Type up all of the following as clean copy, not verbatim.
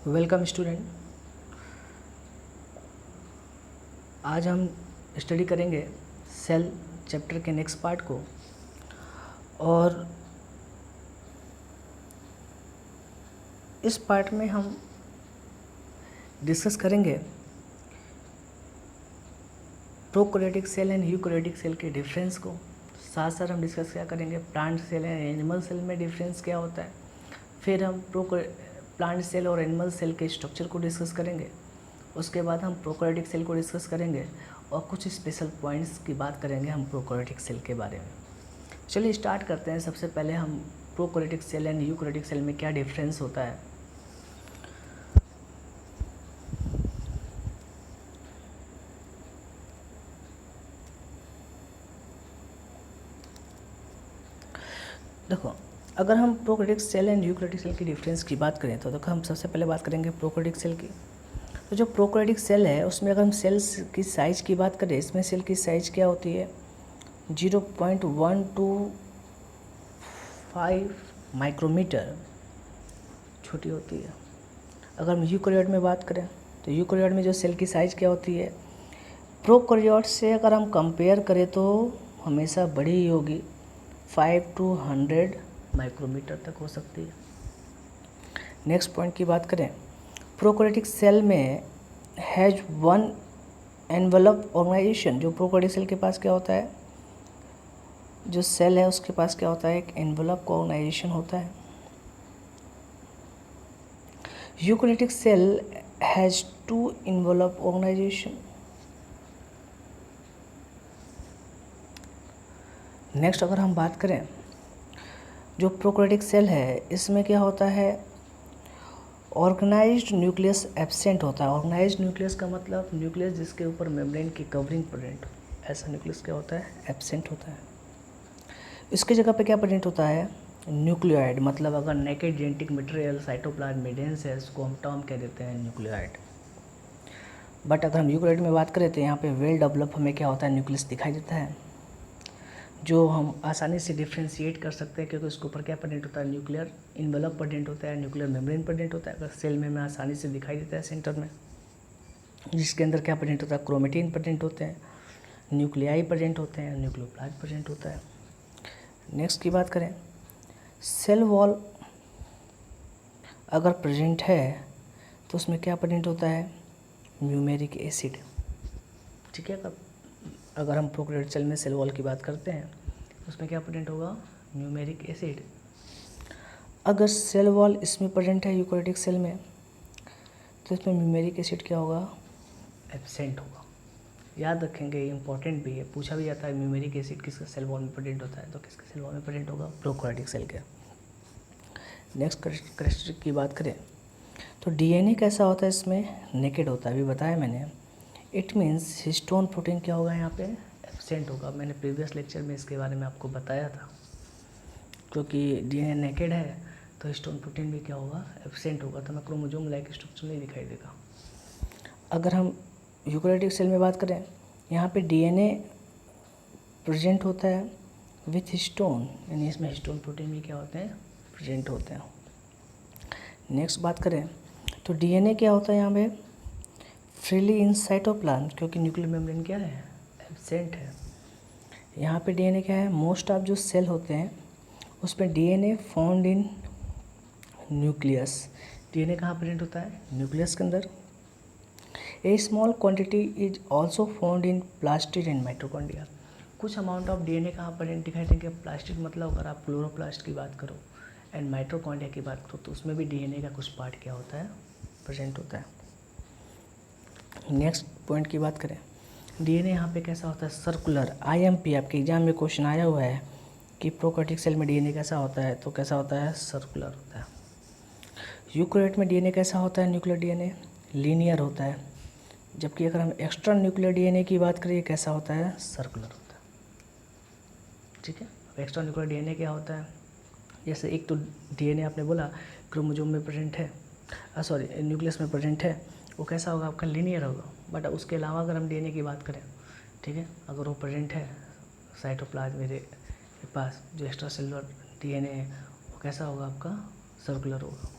Welcome student. आज हम study करेंगे सेल चैप्टर के नेक्स्ट पार्ट को। और इस पार्ट में हम डिस्कस करेंगे prokaryotic cell and eukaryotic cell के डिफरेंस को। साथ साथ हम डिस्कस क्या करेंगे, plant cell and animal cell में डिफरेंस क्या होता है। फिर हम प्लांट सेल और एनिमल सेल के स्ट्रक्चर को डिस्कस करेंगे। उसके बाद हम प्रोकैरियोटिक सेल को डिस्कस करेंगे और कुछ स्पेशल पॉइंट्स की बात करेंगे हम प्रोकैरियोटिक सेल के बारे में। चलिए स्टार्ट करते हैं। सबसे पहले हम prokaryotic cell and eukaryotic cell में क्या डिफरेंस होता है। देखो, अगर हम prokaryotic cell and eukaryotic cell की डिफरेंस की बात करें तो देखो, हम सबसे पहले बात करेंगे प्रोकैरियोटिक सेल की। तो जो प्रोकैरियोटिक सेल है उसमें अगर हम सेल्स की साइज़ की बात करें, इसमें सेल की साइज़ क्या होती है, 0.125 माइक्रोमीटर छोटी होती है। अगर हम यूकैरियोट में बात करें तो यूकैरियोट में जो सेल की साइज़ क्या होती है, प्रोकैरियोट से अगर हम कंपेयर करें तो हमेशा बड़ी ही होगी, 5 to 100 माइक्रोमीटर तक हो सकती है। नेक्स्ट पॉइंट की बात करें, प्रोकैरियोटिक सेल में हैज़ वन एनवलप ऑर्गेनाइजेशन। जो प्रोकैरियोटिक सेल के पास क्या होता है, जो सेल है उसके पास क्या होता है, एक एनवलप ऑर्गेनाइजेशन होता है। Eukaryotic cell has two envelope organisation. Next अगर हम बात करें, जो प्रोकैरियोटिक सेल है इसमें क्या होता है, ऑर्गेनाइज्ड न्यूक्लियस एब्सेंट होता है। ऑर्गेनाइज्ड न्यूक्लियस का मतलब न्यूक्लियस जिसके ऊपर मेम्ब्रेन की कवरिंग प्रेजेंट हो, ऐसा न्यूक्लियस क्या होता है, एब्सेंट होता है। इसकी जगह पे क्या प्रेजेंट होता है, न्यूक्लियोइड। मतलब अगर नेकेड जेनेटिक मटेरियल साइटोप्लाज्म में डेंस है उसको हम टर्म कह देते हैं न्यूक्लियोइड। बट अगर हम यूकैरियोट में बात करें तो यहाँ पे वेल डेवलप हमें क्या होता है, न्यूक्लियस दिखाई देता है, जो हम आसानी से डिफ्रेंशिएट कर सकते हैं क्योंकि उसके ऊपर क्या प्रेजेंट होता है, न्यूक्लियर इन्वेलप प्रेजेंट होता है, न्यूक्लियर मेम्ब्रेन प्रेजेंट होता है। अगर सेल में हमें आसानी से दिखाई देता है सेंटर में, जिसके अंदर क्या प्रेजेंट होता है, क्रोमेटिन प्रेजेंट होते हैं, न्यूक्लियाई प्रेजेंट होते हैं, न्यूक्लियोप्लास्ट प्रेजेंट होता है। नेक्स्ट की बात करें, सेल वॉल अगर प्रेजेंट है तो उसमें क्या प्रेजेंट होता है, म्यूमेरिक एसिड। ठीक है, अगर हम प्रोकैरियोटिक सेल में सेल वॉल की बात करते हैं उसमें क्या प्रेजेंट होगा, न्यूमेरिक एसिड। अगर सेल वॉल इसमें प्रेजेंट है यूकैरियोटिक सेल में तो इसमें म्यूमेरिक एसिड क्या होगा, एब्सेंट होगा। याद रखेंगे, इंपॉर्टेंट भी है, पूछा भी जाता है म्यूमेरिक एसिड किसके सेल वॉल में प्रेजेंट होता है, तो किसके सेल वॉल में प्रेजेंट होगा, प्रोकैरियोटिक सेल के। नेक्स्ट कैरेक्टरिस्टिक की बात करें तो डीएनए कैसा होता है, इसमें नेकेड होता है, अभी बताया मैंने। इट मीन्स हिस्टोन प्रोटीन क्या होगा, यहाँ पे एब्सेंट होगा। मैंने प्रीवियस लेक्चर में इसके बारे में आपको बताया था। क्योंकि डीएनए नेकेड है तो हिस्टोन प्रोटीन भी क्या होगा, एब्सेंट होगा, तो हमें क्रोमोसोम लाइक स्ट्रक्चर नहीं दिखाई देगा। अगर हम यूकैरियोटिक सेल में बात करें, यहाँ पे डीएनए प्रेजेंट होता है विथ हिस्टोन, यानी इसमें हिस्टोन प्रोटीन भी क्या होते हैं, प्रेजेंट होते हैं। नेक्स्ट बात करें तो डीएनए क्या होता है यहाँ पे, फ्रीली इन साइटोप्लाज्म, क्योंकि न्यूक्लियर मेम्ब्रेन क्या है, एब्सेंट है। यहाँ पे डीएनए क्या है, मोस्ट ऑफ जो सेल होते हैं उसमें DNA found in nucleus. DNA कहाँ प्रेजेंट होता है, न्यूक्लियस के अंदर। A small quantity is also found in plastid and mitochondria. कुछ अमाउंट ऑफ डीएनए कहाँ प्रेजेंट दिखाई देंगे, प्लास्टिड मतलब अगर आप क्लोरोप्लास्ट की बात करो एंड माइटोकॉन्ड्रिया की बात करो तो उसमें भी डीएनए का कुछ पार्ट क्या होता है, प्रेजेंट होता है। नेक्स्ट पॉइंट की बात करें, डीएनए यहाँ पे कैसा होता है, सर्कुलर। आईएमपी आपके एग्जाम में क्वेश्चन आया हुआ है कि प्रोकैरियोटिक सेल में डीएनए कैसा होता है, तो कैसा होता है, सर्कुलर होता है। यूकैरियोट में डीएनए कैसा होता है, न्यूक्लियर डीएनए लीनियर होता है, जबकि अगर हम एक्स्ट्रा न्यूक्लियर डीएनए की बात करें कैसा होता है, सर्कुलर होता है। ठीक है, अब एक्स्ट्रा न्यूक्लियर डीएनए क्या होता है, जैसे एक तो डीएनए आपने बोला क्रोमोसोम में प्रेजेंट है, सॉरी न्यूक्लियस में प्रेजेंट है, वो कैसा होगा, आपका लीनियर होगा। बट उसके अलावा अगर हम डीएनए की बात करें, ठीक है, अगर वो प्रेजेंट है साइटोप्लाज्म मेरे पास, जो एक्स्ट्रा सेलुलर डीएनए है वो कैसा होगा, आपका सर्कुलर होगा।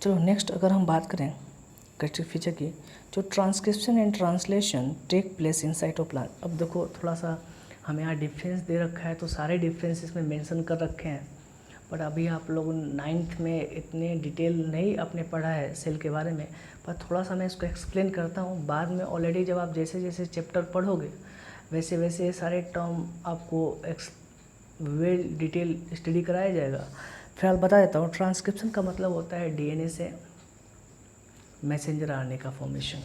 चलो नेक्स्ट अगर हम बात करें कैरेक्टरिस्टिक फीचर की, जो transcription and translation take place in cytoplasm. अब देखो थोड़ा सा हमें यहाँ डिफरेंस दे रखा है, तो सारे डिफरेंस इसमें मेंशन कर रखे हैं, बट अभी आप लोग 9th में इतने डिटेल नहीं आपने पढ़ा है सेल के बारे में, पर थोड़ा सा मैं इसको एक्सप्लेन करता हूँ। बाद में ऑलरेडी जब आप जैसे जैसे चैप्टर पढ़ोगे वैसे वैसे सारे टर्म आपको वेल डिटेल स्टडी कराया जाएगा। फिलहाल बता देता हूँ, ट्रांसक्रिप्शन का मतलब होता है डीएनए से मैसेंजर आरएनए का फॉर्मेशन,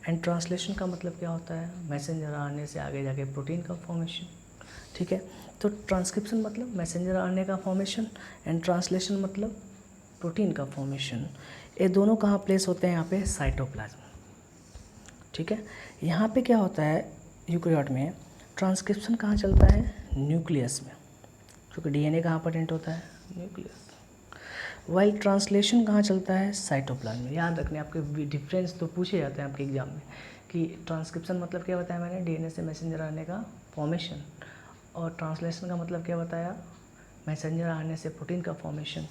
एंड ट्रांसलेशन का मतलब क्या होता है, मैसेंजर आरएनए से आगे जाके प्रोटीन का फॉर्मेशन। ठीक है, तो ट्रांसक्रिप्शन मतलब मैसेंजर आरएनए का फॉर्मेशन एंड ट्रांसलेशन मतलब प्रोटीन का फॉर्मेशन। ये दोनों कहाँ प्लेस होते हैं, यहाँ पे साइटोप्लाज्म। ठीक है, यहाँ पे क्या होता है यूकेरियोट में, ट्रांसक्रिप्शन कहाँ चलता है, न्यूक्लियस में, क्योंकि डीएनए कहाँ प्रेजेंट होता है, न्यूक्लियस। वाइल ट्रांसलेशन कहाँ चलता है, साइटोप्लाज्म में। याद रखने, आपके डिफरेंस तो पूछे जाते हैं आपके एग्जाम में कि ट्रांसक्रिप्शन मतलब क्या बताया मैंने, डीएनए से मैसेंजर आरएनए का फॉर्मेशन, और ट्रांसलेशन का मतलब क्या बताया, मैसेंजर आरएनए से प्रोटीन का फॉर्मेशन।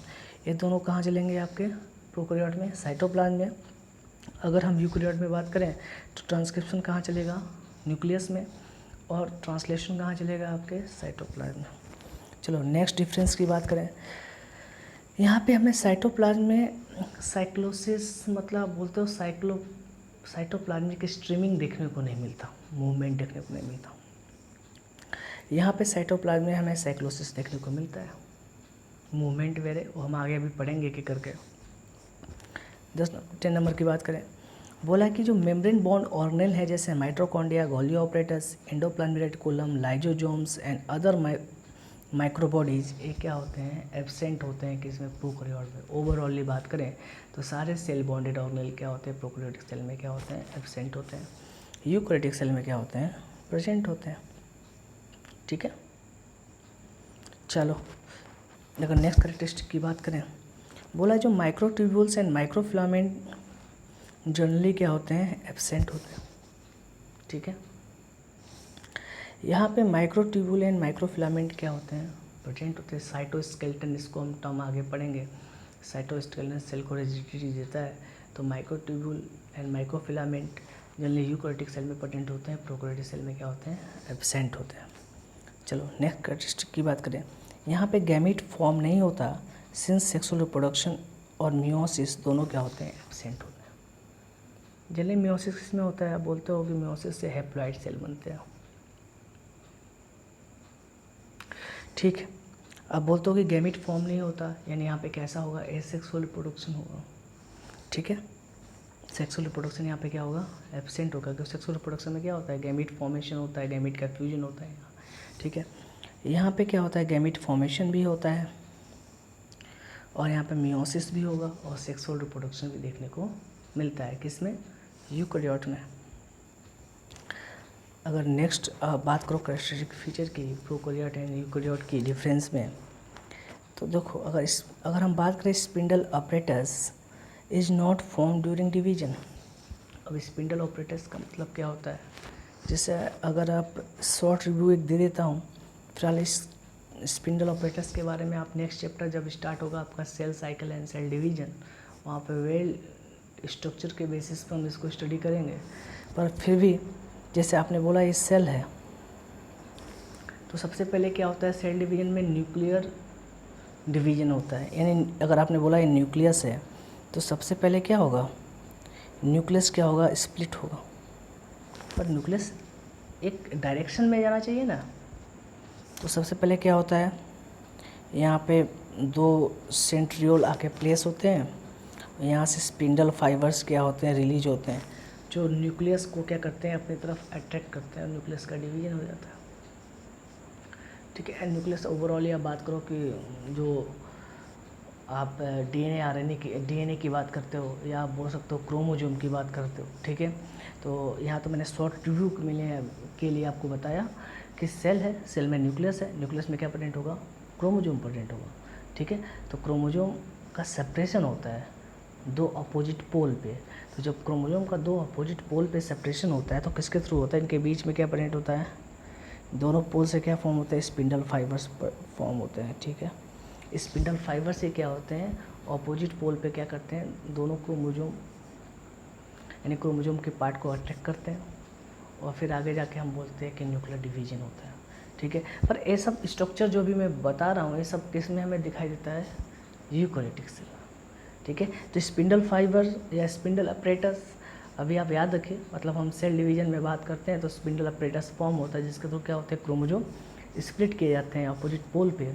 ये दोनों कहाँ चलेंगे आपके प्रोकैरियोट में, साइटोप्लाज्म में। अगर हम यूकेरियोट में बात करें तो ट्रांसक्रिप्शन कहाँ चलेगा, न्यूक्लियस में, और ट्रांसलेशन कहाँ चलेगा, आपके साइटोप्लाज्म में। चलो नेक्स्ट डिफरेंस की बात करें, यहाँ पे हमें साइटोप्लाज्म में साइक्लोसिस मतलब बोलते हो साइटोप्लाज्मिक स्ट्रीमिंग देखने को नहीं मिलता, मूवमेंट देखने को नहीं मिलता। यहाँ पे साइटोप्लाज्म में हमें साइक्लोसिस देखने को मिलता है, मूवमेंट वेरे वो हम आगे अभी पढ़ेंगे कि करके। 10 नंबर की बात करें, बोला कि जो मेम्ब्रेन बॉन्ड ऑर्गेनेल है जैसे mitochondria, Golgi apparatus, endoplasmic reticulum, lysosomes and other microbodies, ये क्या होते हैं, एब्सेंट होते हैं किसमें, प्रोकैरियोट में। ओवरऑली बात करें तो सारे सेल बॉन्डेड ऑर्गेनेल क्या होते हैं, प्रोकैरियोटिक सेल में क्या होते हैं, एब्सेंट होते हैं। यूकैरियोटिक सेल में क्या होते हैं, प्रेजेंट होते हैं। ठीक है, चलो अगर नेक्स्ट कैरेक्टरिस्टिक की बात करें, बोला जो माइक्रोट्यूब्यूल्स एंड माइक्रोफिलामेंट जनरली क्या होते हैं, एब्सेंट होते हैं। ठीक है, यहाँ पे माइक्रोट्यूब्यूल एंड माइक्रोफिलामेंट क्या होते हैं, प्रेजेंट होते हैं। साइटोस्केलेटन, इसको हम टर्म आगे पढ़ेंगे, साइटोस्केलेटन सेल को रिजिडिटी देता है, तो microtubule and microfilament generally eukaryotic cell में प्रेजेंट होते हैं, प्रोकैरियोटिक सेल में क्या होते हैं, एब्सेंट होते हैं। चलो नेक्स्ट कैरेक्टरिस्टिक की बात करें, यहाँ पे गैमीट फॉर्म नहीं होता सिंस सेक्सुअल रिप्रोडक्शन और मियोसिस दोनों क्या होते हैं, एब्सेंट होते हैं। जनरली मियोसिस किसमें होता है, आप बोलते हो कि मियोसिस से हैप्लॉइड सेल बनते हैं। ठीक है, अब बोलते हो कि गैमीट फॉर्म नहीं होता, यानी यहाँ पे कैसा होगा, एसेक्सुअल रिप्रोडक्शन होगा। ठीक है, सेक्सुअल रिप्रोडक्शन यहाँ पे क्या होगा, एब्सेंट होगा, क्योंकि सेक्सुअल रिप्रोडक्शन में क्या होता है, गैमीट फॉर्मेशन होता है, गैमीट का फ्यूजन होता है। ठीक है, यहाँ पे क्या होता है, गैमीट फॉर्मेशन भी होता है, और यहाँ पे मियोसिस भी होगा, और सेक्सुअल रिप्रोडक्शन भी देखने को मिलता है, किसमें, यूकैरियोट में। अगर नेक्स्ट बात करो कैरेक्टरिस्टिक फीचर की प्रोकैरियोट एंड यूकैरियोट की डिफरेंस में, तो देखो अगर हम बात करें spindle apparatus is not form during division. अब स्पिंडल ऑपरेटस का मतलब क्या होता है, जैसे अगर आप शॉर्ट रिव्यू एक दे देता हूँ फिलहाल इस स्पिंडल ऑपरेटस के बारे में, आप नेक्स्ट चैप्टर जब स्टार्ट होगा आपका cell cycle and cell division, वहाँ पे वेल स्ट्रक्चर के बेसिस पर हम इसको स्टडी करेंगे। पर फिर भी जैसे आपने बोला ये सेल है, तो सबसे पहले क्या होता है, सेल डिवीजन में न्यूक्लियर डिवीजन होता है, यानी अगर आपने बोला ये न्यूक्लियस है तो सबसे पहले क्या होगा, न्यूक्लियस क्या होगा, स्प्लिट होगा। पर न्यूक्लियस एक डायरेक्शन में जाना चाहिए ना, तो सबसे पहले क्या होता है, यहाँ पे 2 सेंट्रियोल आके प्लेस होते हैं, यहाँ से स्पिंडल फाइबर्स क्या होते हैं, रिलीज होते हैं, जो न्यूक्लियस को क्या करते हैं, अपनी तरफ अट्रैक्ट करते हैं, न्यूक्लियस का डिवीजन हो जाता है। ठीक है, न्यूक्लियस ओवरऑल आप बात करो कि जो आप डीएनए की बात करते हो, या आप बोल सकते हो क्रोमोजोम की बात करते हो। ठीक है, तो यहाँ तो मैंने शॉर्ट रिव्यू के लिए आपको बताया कि सेल है, सेल में न्यूक्लियस है, न्यूक्लियस में क्या प्रेजेंट होगा, क्रोमोजोम प्रेजेंट होगा। ठीक है, तो क्रोमोजोम का सेपरेशन होता है 2 अपोजिट पोल पे, तो जब क्रोमोजोम का 2 अपोजिट पोल पे सेपरेशन होता है तो किसके थ्रू होता है, इनके बीच में क्या प्रेजेंट होता है, दोनों पोल से क्या फॉर्म होता है, स्पिंडल फाइबर्स फॉर्म होते हैं। ठीक है, स्पिंडल फाइबर से क्या होते हैं, ऑपोजिट पोल पे क्या करते हैं, दोनों क्रोमोजोम यानी क्रोमोजोम के पार्ट को अट्रैक्ट करते हैं और फिर आगे जाके हम बोलते हैं कि न्यूक्लियर डिवीजन होता है। ठीक है, पर ये सब स्ट्रक्चर जो भी मैं बता रहा हूँ ये सब किस में हमें दिखाई देता है, यूकैरियोटिक सेल। ठीक है, तो स्पिंडल फाइबर या स्पिंडल अपरेटस अभी आप याद रखिए, मतलब हम सेल डिवीजन में बात करते हैं तो स्पिंडल अपरेटस फॉर्म होता है जिसके थ्रू क्या होते हैं, क्रोमोजोम स्प्लिट किए जाते हैं अपोजिट पोल पे।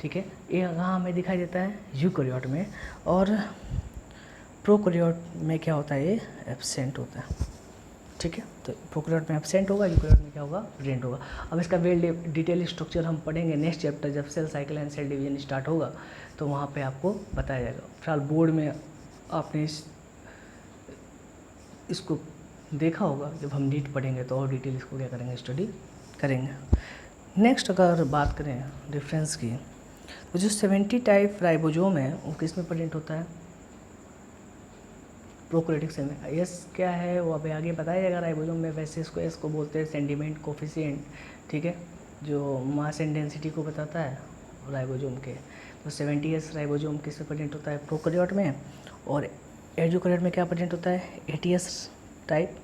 ठीक है, ये यहाँ हमें दिखाई देता है यूकैरियोट में, और प्रोकैरियोट में क्या होता है, ये एब्सेंट होता है। ठीक है, तो प्रोकैरियोट में एब्सेंट होगा, यूकैरियोट में क्या होगा, प्रेजेंट होगा। अब इसका वेल डिटेल स्ट्रक्चर हम पढ़ेंगे नेक्स्ट चैप्टर, जब cell cycle and cell division start होगा तो वहाँ पे आपको बताया जाएगा। फिलहाल बोर्ड में आपने इसको देखा होगा, जब हम नीट पढ़ेंगे तो और डिटेल इसको क्या करेंगे, स्टडी करेंगे। नेक्स्ट अगर बात करें डिफरेंस की, तो जो 70 टाइप राइबोसोम है वो किस में प्रेजेंट होता है, प्रोकैरियोटिक सेल में। एस क्या है वो अभी आगे बताया जाएगा राइबोसोम में। वैसे इसको बोलते हैं सेंडिमेंट कोफिशिएंट। ठीक है, जो मास एंड डेंसिटी को बताता है राइबोसोम के। तो 70S राइबोसोम किस में प्रेजेंट होता है, प्रोकैरियोट में, और यूकैरियोट में क्या प्रेजेंट होता है, 80S टाइप।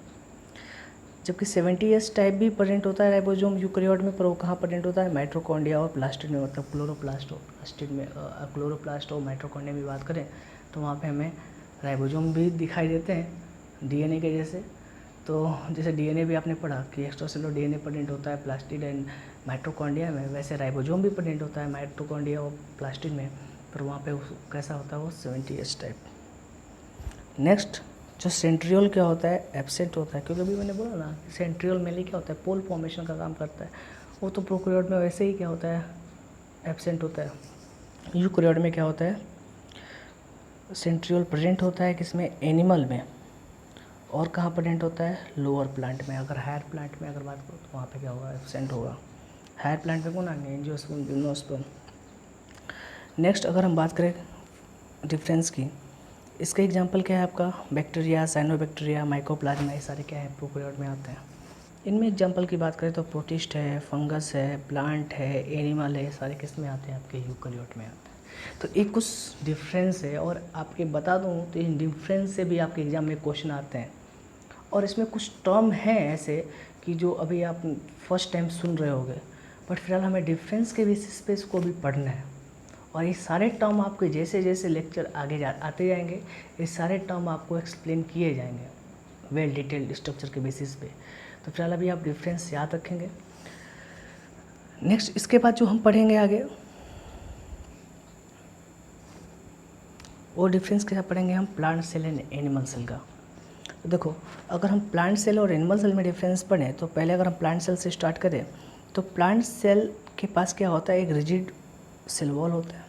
जबकि 70S टाइप भी प्रेजेंट होता है राइबोसोम यूकैरियोट में, पर वो कहाँ प्रेजेंट होता है, माइटोकॉन्ड्रिया और प्लास्टिड में, मतलब क्लोरोप्लास्ट में। क्लोरोप्लास्ट और माइटोकॉन्ड्रिया में बात करें तो वहाँ पे हमें राइबोसोम भी दिखाई देते हैं डीएनए के जैसे। तो जैसे डीएनए भी आपने पढ़ा कि एक्स्ट्रासेलुलर डीएनए प्रेजेंट होता है प्लास्टिड एंड माइटोकॉन्ड्रिया में, वैसे राइबोसोम भी प्रेजेंट होता है माइटोकॉन्ड्रिया और प्लास्टिड में, पर वहाँ पे कैसा होता है, वो 70S टाइप। नेक्स्ट जो सेंट्रियोल क्या होता है, एब्सेंट होता है, क्योंकि अभी मैंने बोला ना सेंट्रियोल मेनली क्या होता है, पोल फॉर्मेशन का काम करता है। वो तो प्रोकैरियोट में वैसे ही क्या होता है, एब्सेंट होता है। यूकैरियोट में क्या होता है, सेंट्रियोल प्रेजेंट होता है किसमें, एनिमल में, और कहाँ प्रेजेंट होता है, लोअर प्लांट में। अगर हायर प्लांट में अगर बात करो तो वहाँ पे क्या होगा, एब्सेंट होगा। हायर प्लांट में कौन आएंगे, एंजियोस्पर्म, जिम्नोस्पर्म। नेक्स्ट अगर हम बात करें डिफरेंस की, इसका एग्जांपल क्या है आपका, बैक्टीरिया, साइनोबैक्टीरिया, माइकोप्लाज्मा, ये सारे क्या है, प्रोकैरियोट में आते हैं। इनमें एग्जांपल की बात करें तो प्रोटिस्ट है, फंगस है, प्लांट है, एनिमल है, सारे किस में आते हैं, आपके यूकैरियोट में आते हैं। तो एक कुछ डिफरेंस है, और आपके बता दूं तो इन डिफरेंस से भी आपके एग्ज़ाम में क्वेश्चन आते हैं, और इसमें कुछ टर्म हैं ऐसे कि जो अभी आप फर्स्ट टाइम सुन रहे होगे, बट फिलहाल हमें डिफरेंस के बेसिस पे इसको भी पढ़ना है। और ये सारे टर्म आपके जैसे जैसे लेक्चर आगे आते जाएंगे, ये सारे टर्म आपको एक्सप्लेन किए जाएंगे वेल डिटेल्ड स्ट्रक्चर के बेसिस पे। तो फिलहाल अभी आप डिफरेंस याद रखेंगे। नेक्स्ट इसके बाद जो हम पढ़ेंगे आगे, वो डिफरेंस क्या पढ़ेंगे हम, plant cell and animal cell का। तो देखो, अगर हम प्लांट सेल और एनिमल सेल में डिफरेंस पढ़ें तो पहले अगर हम प्लांट सेल से स्टार्ट करें तो प्लांट सेल के पास क्या होता है, एक रिजिड सेल वॉल होता है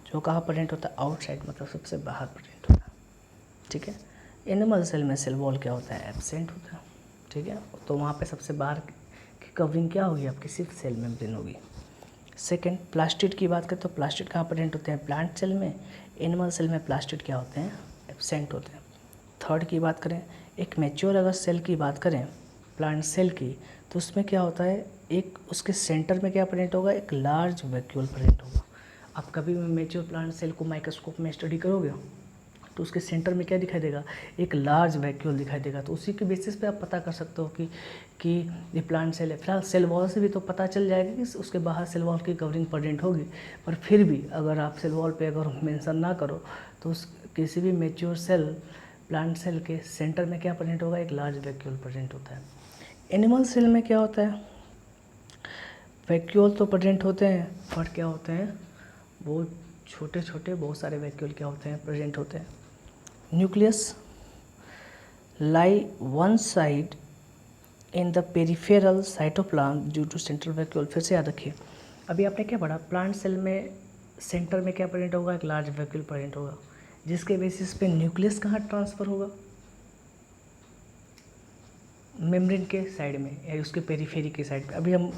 जो कहाँ प्रेजेंट होता है, आउटसाइड, मतलब सबसे बाहर प्रेजेंट होता है। ठीक है, एनिमल सेल में सेल वॉल क्या होता है, एब्सेंट होता है। ठीक है, तो वहाँ पे सबसे बाहर की कवरिंग क्या होगी, आपकी सिर्फ सेल मेम्ब्रेन होगी। सेकेंड, प्लास्टिड की बात करें तो प्लास्टिड कहाँ प्रेजेंट होते हैं, प्लांट सेल में। एनिमल सेल में प्लास्टिड क्या होते हैं, एब्सेंट होते हैं। थर्ड की बात करें, एक मैच्योर अगर सेल की बात करें प्लांट सेल की, तो उसमें क्या होता है, एक उसके सेंटर में क्या प्रेजेंट होगा, एक लार्ज वैक्यूल प्रेजेंट होगा। आप कभी भी मैच्योर प्लांट सेल को माइक्रोस्कोप में स्टडी करोगे तो उसके सेंटर में क्या दिखाई देगा, एक लार्ज वैक्यूल दिखाई देगा। तो उसी के बेसिस पे आप पता कर सकते हो कि ये प्लांट सेल है। फिलहाल सेल वॉल से भी तो पता चल जाएगा कि उसके बाहर सेल वॉल की कवरिंग प्रेजेंट होगी, पर फिर भी अगर आप सेल वॉल पे अगर मेंशन ना करो तो उस किसी भी मैच्योर सेल प्लांट सेल के सेंटर में क्या प्रेजेंट होगा, एक लार्ज वैक्यूल प्रेजेंट होता है। एनिमल सेल में क्या होता है, वैक्यूल तो प्रेजेंट होते हैं, पर क्या होते हैं, बहुत छोटे छोटे बहुत सारे वैक्यूल क्या होते हैं, प्रेजेंट होते हैं। Nucleus lie one side in the peripheral cytoplasm due to central vacuole. फिर से याद रखिए, अभी आपने क्या पढ़ा, प्लांट सेल में सेंटर में क्या प्रेजेंट होगा, एक लार्ज वैक्यूल प्रेजेंट होगा, जिसके बेसिस पे न्यूक्लियस कहाँ ट्रांसफ़र होगा, मेम्ब्रेन के साइड में या उसके पेरिफेरी के साइड पे। अभी हम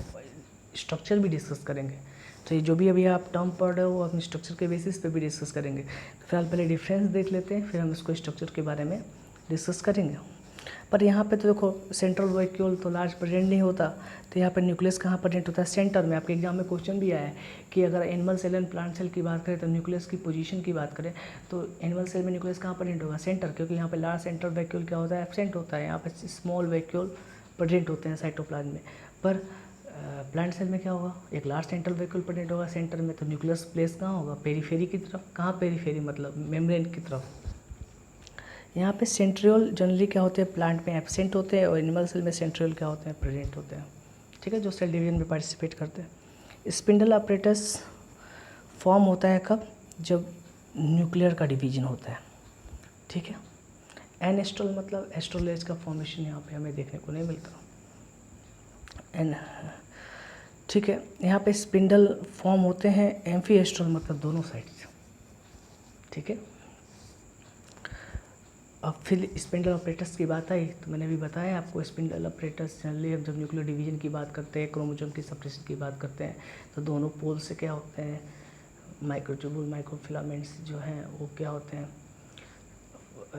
स्ट्रक्चर भी डिस्कस करेंगे, तो ये जो भी अभी आप टर्म पढ़ रहे हो वो अपने स्ट्रक्चर के बेसिस पे भी डिस्कस करेंगे। तो फिलहाल पहले डिफरेंस देख लेते हैं, फिर हम इसको स्ट्रक्चर के बारे में डिस्कस करेंगे। पर यहाँ पे तो देखो सेंट्रल वैक्यूल तो लार्ज प्रेजेंट नहीं होता, तो यहाँ पे न्यूक्लियस कहाँ प्रेजेंट होता है? सेंटर में। आपके एग्जाम में क्वेश्चन भी आया है कि अगर animal cell and plant cell की बात करें तो न्यूक्लियस की पोजीशन की बात करें तो एनिमल सेल में न्यूक्लियस कहाँ प्रेजेंट होगा? सेंटर, क्योंकि यहाँ पे लार्ज सेंट्रल वैक्यूल क्या होता है? एब्सेंट होता है। यहाँ पे स्मॉल वैक्यूल प्रेजेंट होते हैं साइटोप्लाज्म में। पर प्लांट सेल में क्या होगा? एक लार्ज सेंट्रल वैक्यूल प्रेजेंट होगा सेंटर में, तो न्यूक्लियस प्लेस कहाँ होगा? पेरीफेरी की तरफ। कहाँ पेरीफेरी? मतलब मेम्ब्रेन की तरफ। यहाँ पे सेंट्रियोल जनरली क्या होते हैं? प्लांट में एब्सेंट होते हैं, और एनिमल सेल में सेंट्रियोल क्या होते हैं? प्रेजेंट होते हैं। ठीक है, जो सेल डिवीजन में पार्टिसिपेट करते हैं। स्पिंडल अपरेटस फॉर्म होता है कब? जब न्यूक्लियर का डिवीजन होता है। ठीक है, एनेस्ट्रल मतलब एस्ट्रोलेज का फॉर्मेशन यहाँ पे हमें देखने को नहीं मिलता। ठीक है, यहाँ पे स्पिंडल फॉर्म होते हैं एम्फी एस्ट्रल मतलब दोनों साइड से। ठीक है, अब फिर स्पिंडल ऑपरेटर्स की बात आई तो मैंने भी बताया आपको, स्पिंडल ऑपरेटर्स जनरली हम जब न्यूक्लियर डिवीजन की बात करते हैं, क्रोमोसोम की सेपरेशन की बात करते हैं, तो दोनों पोल से क्या होते हैं? माइक्रोट्यूबुल माइक्रोफिलामेंट्स जो हैं वो क्या होते हैं?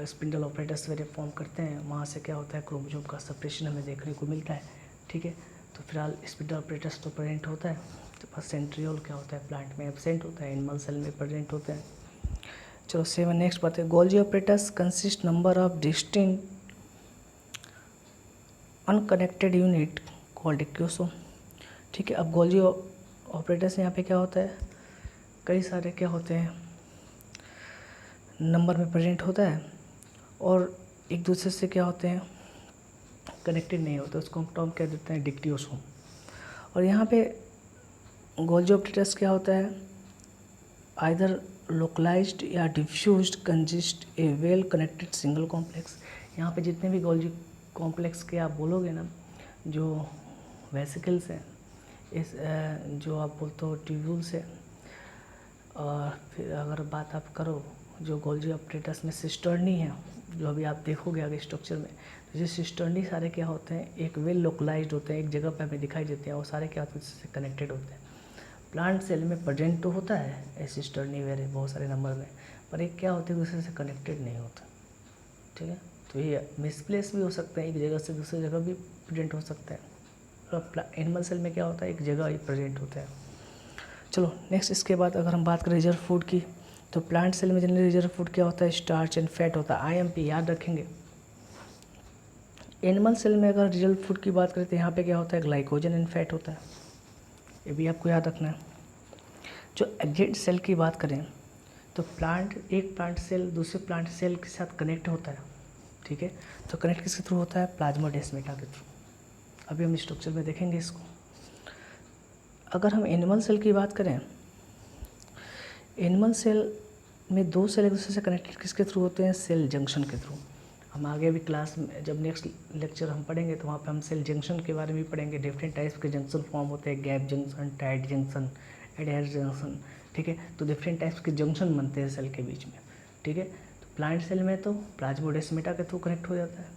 स्पिंडल ऑपरेटर्स वगैरह फॉर्म करते हैं, वहाँ से क्या होता है? क्रोमोसोम का सेपरेशन हमें देखने को मिलता है। ठीक है, तो फिलहाल स्पिंडल ऑपरेटर्स तो प्रेजेंट होता है, तो बस सेंट्रियोल क्या होता है? प्लांट में एब्सेंट होता है, एनिमल सेल में प्रेजेंट होता है। चलो 7 नेक्स्ट बात है, Golgi operators consist number of distinct unconnected unit called क्यूसोम। ठीक है, अब गोल्जी ऑपरेटर्स यहाँ पे क्या होता है? कई सारे क्या होते हैं? नंबर में प्रेजेंट होता है और एक दूसरे से क्या होते हैं? कनेक्टेड नहीं होते, उसको हम टर्म क्या देते हैं? डिक्टियोसोम। और यहाँ पे गोल्जी ऑपरेटर्स क्या होता है? आइदर लोकलाइज्ड या डिफ्यूज्ड कंजिस्ट ए वेल कनेक्टेड सिंगल कॉम्प्लेक्स। यहाँ पे जितने भी गोल्जी कॉम्प्लेक्स के आप बोलोगे ना, जो वेसिकल्स हैं, इस जो आप बोलते हो ट्यूब्यूल्स है, और फिर अगर बात आप करो जो गोल्जी ऑपरेटर्स में सिस्टर्नी है, जो अभी आप देखोगे आगे स्ट्रक्चर में, तो ये सिस्टर्नी सारे क्या होते हैं? एक वेल लोकलाइज्ड होते हैं, एक जगह पे हमें दिखाई देते हैं, और सारे क्या होते हैं? इससे कनेक्टेड होते हैं। प्लांट सेल में प्रेजेंट तो होता है सिस्टर्नी वेरे बहुत सारे नंबर में, पर एक क्या होते हैं? दूसरे से कनेक्टेड नहीं होता। ठीक है, तो ये मिसप्लेस भी हो सकते हैं, एक जगह से दूसरी जगह भी प्रेजेंट हो सकता है। और एनिमल सेल में क्या होता है? एक जगह ही प्रेजेंट होता है। चलो नेक्स्ट, इसके बाद अगर हम बात करें रिजर्व फूड की, तो प्लांट सेल में जनरली रिजर्व फूड क्या होता है? स्टार्च एंड फैट होता है। IMP याद रखेंगे। एनिमल सेल में अगर रिजर्व फूड की बात करें तो यहाँ पे क्या होता है? ग्लाइकोजन एंड फैट होता है, ये भी आपको याद रखना है। जो एग्जिट सेल की बात करें तो एक प्लांट सेल दूसरे प्लांट सेल के साथ कनेक्ट होता है। ठीक है, तो कनेक्ट किसके थ्रू होता है? प्लाज्मोडेस्माटा के थ्रू। अभी हम स्ट्रक्चर में देखेंगे इसको। अगर हम एनिमल सेल की बात करें, एनिमल सेल में दो सेल एक दूसरे से कनेक्टेड किसके थ्रू होते हैं? सेल जंक्शन के थ्रू। हम आगे भी क्लास में जब नेक्स्ट लेक्चर हम पढ़ेंगे तो वहाँ पे हम सेल जंक्शन के बारे में पढ़ेंगे। डिफरेंट टाइप्स के जंक्शन फॉर्म होते हैं, gap junction, tight junction, adhere junction. ठीक है, तो डिफरेंट टाइप्स के जंक्शन बनते हैं सेल के बीच में। ठीक है, तो प्लांट सेल में तो प्लाज्मोडेस्माटा के थ्रू कनेक्ट हो जाता है।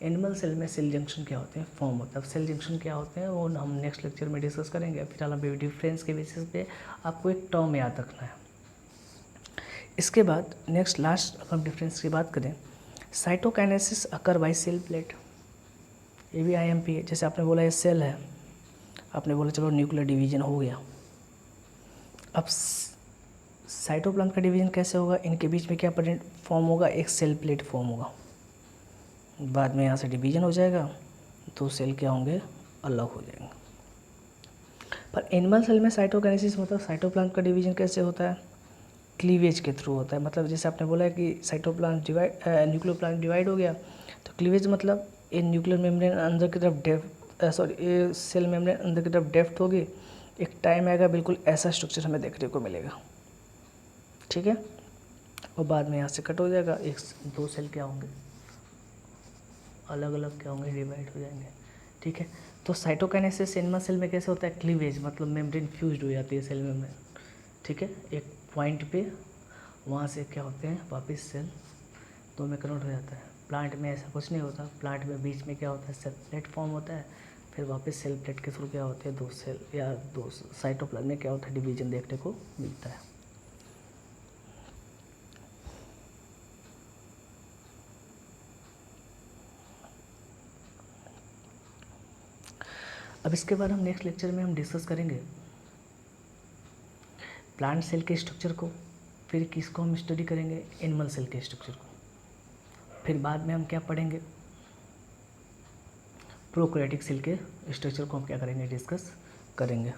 एनिमल सेल में सेल जंक्शन क्या होते हैं? फॉर्म होता है। सेल जंक्शन क्या होते हैं वो हम नेक्स्ट लेक्चर में डिस्कस करेंगे। फिलहाल अभी डिफरेंस के बेसिस पे आपको एक टर्म याद रखना है। इसके बाद नेक्स्ट लास्ट अगर हम डिफरेंस की बात करें, cytokinesis occur by cell plate, ये भी IMP है। जैसे आपने बोला ये सेल है, आपने बोला चलो न्यूक्लियर डिवीजन हो गया, अब साइटोप्लाज्म का डिवीजन कैसे होगा? इनके बीच में क्या फॉर्म होगा? एक सेल प्लेट फॉर्म होगा, बाद में यहाँ से डिवीजन हो जाएगा, दो सेल क्या होंगे? अलग हो जाएंगे। पर एनिमल सेल में साइटोकाइनेसिस मतलब साइटोप्लाज्म का डिवीजन कैसे होता है? क्लीवेज के थ्रू होता है। मतलब जैसे आपने बोला है कि cytoplasm divide nuclear plasm divide हो गया, तो क्लीवेज मतलब ये न्यूक्लियर मेम्ब्रेन अंदर की तरफ ये सेल मेम्ब्रेन अंदर की तरफ डेप्थ होगी, एक टाइम आएगा बिल्कुल ऐसा स्ट्रक्चर हमें देखने को मिलेगा। ठीक है, और बाद में यहाँ से कट हो जाएगा, एक दो सेल क्या होंगे? अलग अलग क्या होंगे? डिवाइड हो जाएंगे। ठीक है, तो साइटोकाइनेसिस एनिमल सेल में कैसे होता है? क्लीवेज मतलब मेम्ब्रेन फ्यूज्ड हो जाती है सेल मेम्ब्रेन। ठीक है, एक पॉइंट पे वहाँ से क्या होते हैं? वापस सेल दो में कन्वर्ट हो जाता है। प्लांट में ऐसा कुछ नहीं होता। प्लांट में बीच में क्या होता है? सेल प्लेट फॉर्म होता है, फिर वापस सेल प्लेट के थ्रू क्या होते हैं? दो सेल या दो साइटोप्लाज्म में क्या होता है? डिवीजन देखने को मिलता है। अब इसके बाद हम नेक्स्ट लेक्चर में हम डिस्कस करेंगे प्लांट सेल के स्ट्रक्चर को, फिर किसको हम स्टडी करेंगे, एनिमल सेल के स्ट्रक्चर को, फिर बाद में हम क्या पढ़ेंगे, प्रोकैरियोटिक सेल के स्ट्रक्चर को हम क्या करेंगे, डिस्कस करेंगे।